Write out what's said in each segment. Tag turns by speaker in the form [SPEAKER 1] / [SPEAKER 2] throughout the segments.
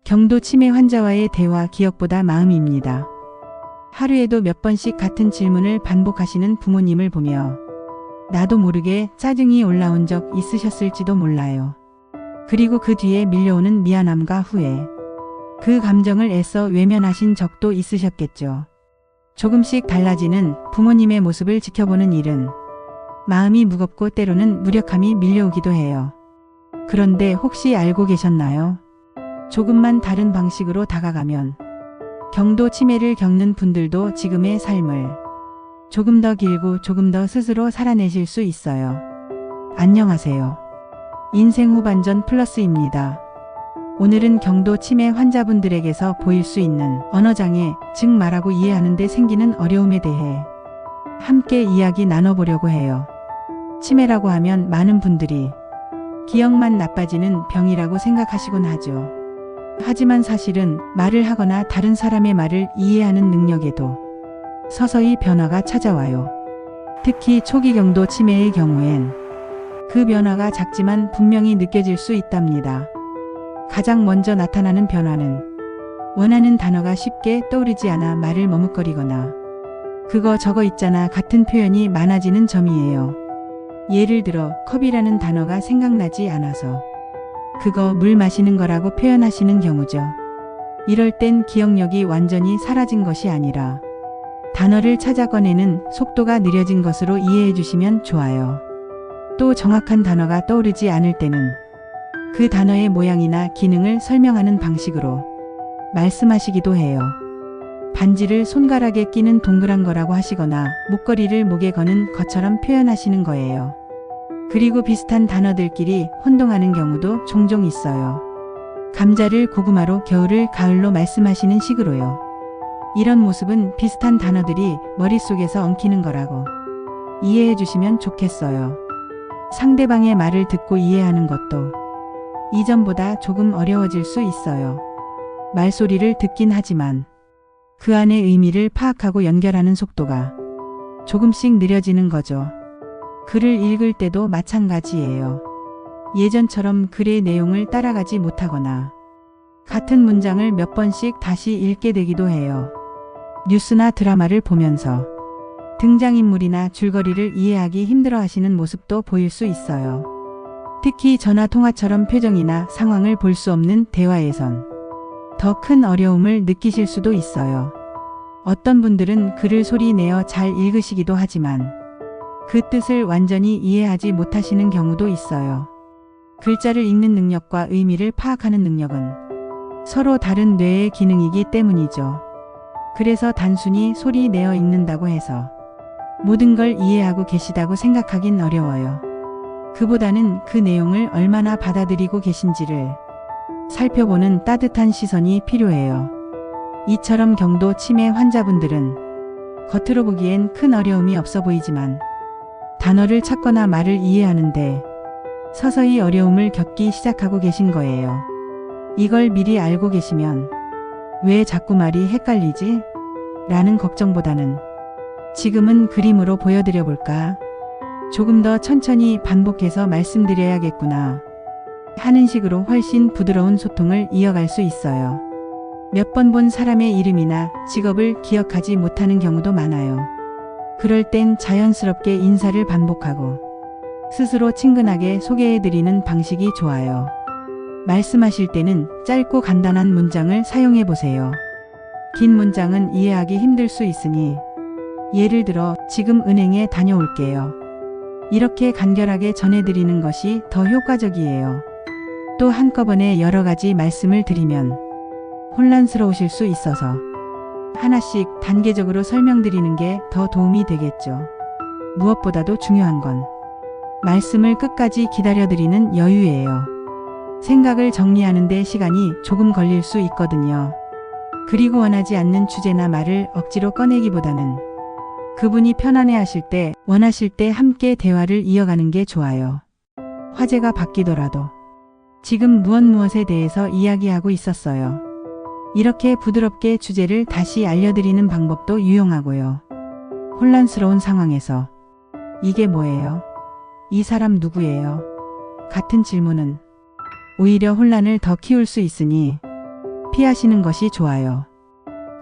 [SPEAKER 1] 경도 치매 환자와의 대화 기억보다 마음입니다. 하루에도 몇 번씩 같은 질문을 반복하시는 부모님을 보며 나도 모르게 짜증이 올라온 적 있으셨을지도 몰라요. 그리고 그 뒤에 밀려오는 미안함과 후회. 그 감정을 애써 외면하신 적도 있으셨겠죠. 조금씩 달라지는 부모님의 모습을 지켜보는 일은 마음이 무겁고 때로는 무력함이 밀려오기도 해요. 그런데 혹시 알고 계셨나요? 조금만 다른 방식으로 다가가면 경도 치매를 겪는 분들도 지금의 삶을 조금 더 길고 조금 더 스스로 살아내실 수 있어요. 안녕하세요. 인생 후반전 플러스입니다. 오늘은 경도 치매 환자분들에게서 보일 수 있는 언어장애, 즉 말하고 이해하는 데 생기는 어려움에 대해 함께 이야기 나눠보려고 해요. 치매라고 하면 많은 분들이 기억만 나빠지는 병이라고 생각하시곤 하죠. 하지만 사실은 말을 하거나 다른 사람의 말을 이해하는 능력에도 서서히 변화가 찾아와요. 특히 초기 경도 치매의 경우엔 그 변화가 작지만 분명히 느껴질 수 있답니다. 가장 먼저 나타나는 변화는 원하는 단어가 쉽게 떠오르지 않아 말을 머뭇거리거나 그거 저거 있잖아 같은 표현이 많아지는 점이에요. 예를 들어 컵이라는 단어가 생각나지 않아서 그거 물 마시는 거라고 표현하시는 경우죠. 이럴 땐 기억력이 완전히 사라진 것이 아니라 단어를 찾아 꺼내는 속도가 느려진 것으로 이해해 주시면 좋아요. 또 정확한 단어가 떠오르지 않을 때는 그 단어의 모양이나 기능을 설명하는 방식으로 말씀하시기도 해요. 반지를 손가락에 끼는 동그란 거라고 하시거나 목걸이를 목에 거는 것처럼 표현하시는 거예요. 그리고 비슷한 단어들끼리 혼동하는 경우도 종종 있어요. 감자를 고구마로 겨울을 가을로 말씀하시는 식으로요. 이런 모습은 비슷한 단어들이 머릿속에서 엉키는 거라고 이해해 주시면 좋겠어요. 상대방의 말을 듣고 이해하는 것도 이전보다 조금 어려워질 수 있어요. 말소리를 듣긴 하지만 그 안의 의미를 파악하고 연결하는 속도가 조금씩 느려지는 거죠. 글을 읽을 때도 마찬가지예요. 예전처럼 글의 내용을 따라가지 못하거나 같은 문장을 몇 번씩 다시 읽게 되기도 해요. 뉴스나 드라마를 보면서 등장인물이나 줄거리를 이해하기 힘들어 하시는 모습도 보일 수 있어요. 특히 전화 통화처럼 표정이나 상황을 볼 수 없는 대화에선 더 큰 어려움을 느끼실 수도 있어요. 어떤 분들은 글을 소리 내어 잘 읽으시기도 하지만 그 뜻을 완전히 이해하지 못하시는 경우도 있어요. 글자를 읽는 능력과 의미를 파악하는 능력은 서로 다른 뇌의 기능이기 때문이죠. 그래서 단순히 소리 내어 읽는다고 해서 모든 걸 이해하고 계시다고 생각하긴 어려워요. 그보다는 그 내용을 얼마나 받아들이고 계신지를 살펴보는 따뜻한 시선이 필요해요. 이처럼 경도 치매 환자분들은 겉으로 보기엔 큰 어려움이 없어 보이지만 단어를 찾거나 말을 이해하는데 서서히 어려움을 겪기 시작하고 계신 거예요. 이걸 미리 알고 계시면 왜 자꾸 말이 헷갈리지? 라는 걱정보다는 지금은 그림으로 보여드려 볼까? 조금 더 천천히 반복해서 말씀드려야겠구나 하는 식으로 훨씬 부드러운 소통을 이어갈 수 있어요. 몇 번 본 사람의 이름이나 직업을 기억하지 못하는 경우도 많아요. 그럴 땐 자연스럽게 인사를 반복하고 스스로 친근하게 소개해드리는 방식이 좋아요. 말씀하실 때는 짧고 간단한 문장을 사용해 보세요. 긴 문장은 이해하기 힘들 수 있으니 예를 들어 지금 은행에 다녀올게요. 이렇게 간결하게 전해드리는 것이 더 효과적이에요. 또 한꺼번에 여러 가지 말씀을 드리면 혼란스러우실 수 있어서 하나씩 단계적으로 설명드리는 게 더 도움이 되겠죠. 무엇보다도 중요한 건 말씀을 끝까지 기다려드리는 여유예요. 생각을 정리하는 데 시간이 조금 걸릴 수 있거든요. 그리고 원하지 않는 주제나 말을 억지로 꺼내기보다는 그분이 편안해하실 때, 원하실 때 함께 대화를 이어가는 게 좋아요. 화제가 바뀌더라도 지금 무엇에 대해서 이야기하고 있었어요. 이렇게 부드럽게 주제를 다시 알려드리는 방법도 유용하고요. 혼란스러운 상황에서 이게 뭐예요? 이 사람 누구예요? 같은 질문은 오히려 혼란을 더 키울 수 있으니 피하시는 것이 좋아요.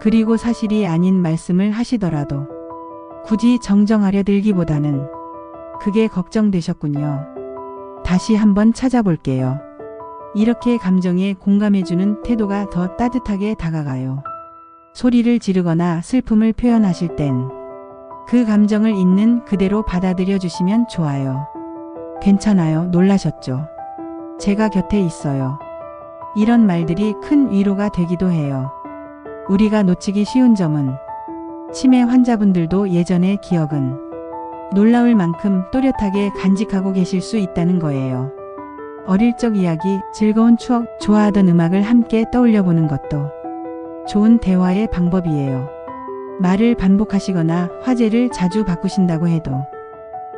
[SPEAKER 1] 그리고 사실이 아닌 말씀을 하시더라도 굳이 정정하려 들기보다는 그게 걱정되셨군요. 다시 한번 찾아볼게요. 이렇게 감정에 공감해주는 태도가 더 따뜻하게 다가가요. 소리를 지르거나 슬픔을 표현하실 땐 그 감정을 있는 그대로 받아들여 주시면 좋아요. 괜찮아요. 놀라셨죠? 제가 곁에 있어요. 이런 말들이 큰 위로가 되기도 해요. 우리가 놓치기 쉬운 점은 치매 환자분들도 예전의 기억은 놀라울 만큼 또렷하게 간직하고 계실 수 있다는 거예요. 어릴 적 이야기, 즐거운 추억, 좋아하던 음악을 함께 떠올려 보는 것도 좋은 대화의 방법이에요. 말을 반복하시거나 화제를 자주 바꾸신다고 해도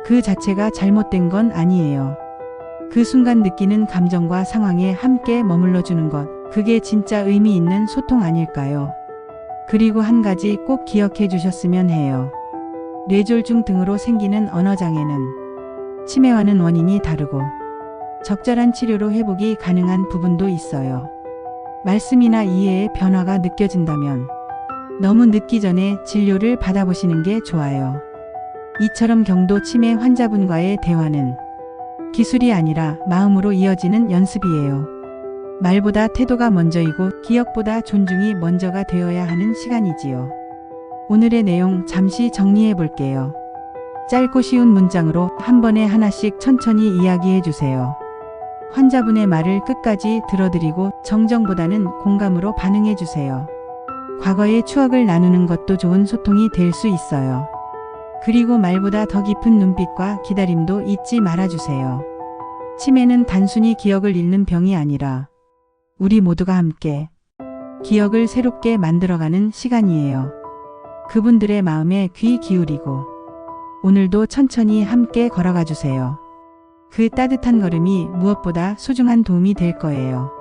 [SPEAKER 1] 그 자체가 잘못된 건 아니에요. 그 순간 느끼는 감정과 상황에 함께 머물러 주는 것, 그게 진짜 의미 있는 소통 아닐까요? 그리고 한 가지 꼭 기억해 주셨으면 해요. 뇌졸중 등으로 생기는 언어장애는 치매와는 원인이 다르고 적절한 치료로 회복이 가능한 부분도 있어요. 말씀이나 이해의 변화가 느껴진다면 너무 늦기 전에 진료를 받아보시는 게 좋아요. 이처럼 경도 치매 환자분과의 대화는 기술이 아니라 마음으로 이어지는 연습이에요. 말보다 태도가 먼저이고 기억보다 존중이 먼저가 되어야 하는 시간이지요. 오늘의 내용 잠시 정리해 볼게요. 짧고 쉬운 문장으로 한 번에 하나씩 천천히 이야기해 주세요. 환자분의 말을 끝까지 들어드리고 정정보다는 공감으로 반응해 주세요. 과거의 추억을 나누는 것도 좋은 소통이 될 수 있어요. 그리고 말보다 더 깊은 눈빛과 기다림도 잊지 말아주세요. 치매는 단순히 기억을 잃는 병이 아니라 우리 모두가 함께 기억을 새롭게 만들어가는 시간이에요. 그분들의 마음에 귀 기울이고 오늘도 천천히 함께 걸어가 주세요. 그 따뜻한 걸음이 무엇보다 소중한 도움이 될 거예요.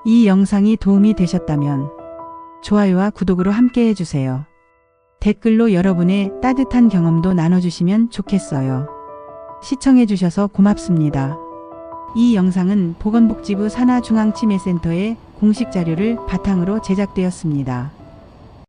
[SPEAKER 1] 이 영상이 도움이 되셨다면 좋아요와 구독으로 함께 해주세요. 댓글로 여러분의 따뜻한 경험도 나눠주시면 좋겠어요. 시청해주셔서 고맙습니다. 이 영상은 보건복지부 산하중앙치매센터의 공식 자료를 바탕으로 제작되었습니다.